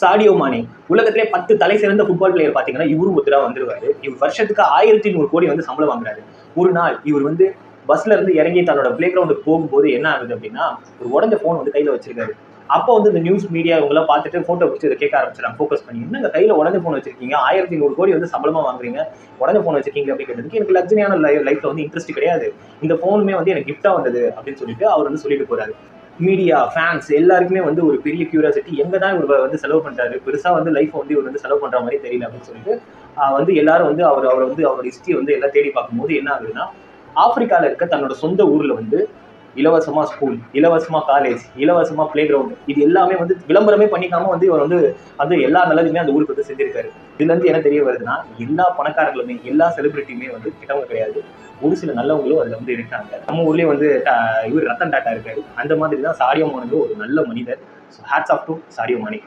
Sadio மானே உலகத்திலே 10 தலை சிறந்த ஃபுட்பால் பிளேயர் பாத்தீங்கன்னா இவரும் ஒருத்தரா வந்துருவாரு. இவர் வருஷத்துக்கு 1100 கோடி வந்து சம்பளம் வாங்குறாரு. ஒரு நாள் இவர் வந்து பஸ்ல இருந்து இறங்கி தன்னோட பிளே கிரவுண்டுக்கு போகும்போது என்ன ஆகுது அப்படின்னா ஒரு உடஞ்ச போன் வந்து கையில வச்சிருக்காரு. அப்போ வந்து இந்த நியூஸ் மீடியா இவங்கெல்லாம் பார்த்துட்டு போட்டோ பிடிச்சி இதை கேட்க ஆரம்பிச்சிடாங்க ஃபோக்கஸ் பண்ணி. என்னங்க கையில உடஞ்ச போன் வச்சிருக்கீங்க, 1100 கோடி வந்து சம்பளமா வாங்குறீங்க, உடஞ்ச போன் வச்சிருக்கீங்க அப்படிங்கிறதுக்கு எனக்கு லக்ஸரியான லைஃப்ல வந்து இன்ட்ரெஸ்ட் கிடையாது, இந்த போனுமே வந்து எனக்கு கிஃப்டா வந்தது அப்படின்னு சொல்லிட்டு அவர் வந்து சொல்லிட்டு போறாரு. மீடியா ஃபேன்ஸ் எல்லாருக்குமே வந்து ஒரு பெரிய கியூரியாசிட்டி, எங்க தான் இவர் வந்து செலவு பண்றாரு, பெருசா வந்து லைஃப் வந்து இவர் வந்து செலவு பண்ற மாதிரி தெரியல அப்படின்னு சொல்லிட்டு வந்து எல்லாரும் வந்து அவர் வந்து அவரோட ஹிஸ்டரி வந்து எல்லாம் தேடி பார்க்கும்போது என்ன ஆகுதுன்னா ஆப்பிரிக்கால இருக்க தன்னோட சொந்த ஊர்ல வந்து இலவசமா ஸ்கூல், இலவசமா காலேஜ், இலவசமா பிளே கிரவுண்ட், இது எல்லாமே வந்து விளம்பரமே பண்ணிக்காம வந்து இவர் வந்து வந்து எல்லா நல்லதுமே அந்த ஊருக்கு வந்து செஞ்சிருக்காரு. இதுல இருந்து என்ன தெரிய வருதுன்னா எல்லா பணக்காரர்களுமே எல்லா செலிபிரிட்டியுமே வந்து கிட்டவங்க கிடையாது, ஒரு சில நல்லவங்களும் அதுல வந்து இருக்காங்க. நம்ம ஊர்லயே வந்து இவர் ரத்தன் டாட்டா இருக்காரு. அந்த மாதிரி தான் சாடியோ மானே ஒரு நல்ல மனிதர். ஹேட்ஸ் ஆஃப் டு சாடியோ மானே.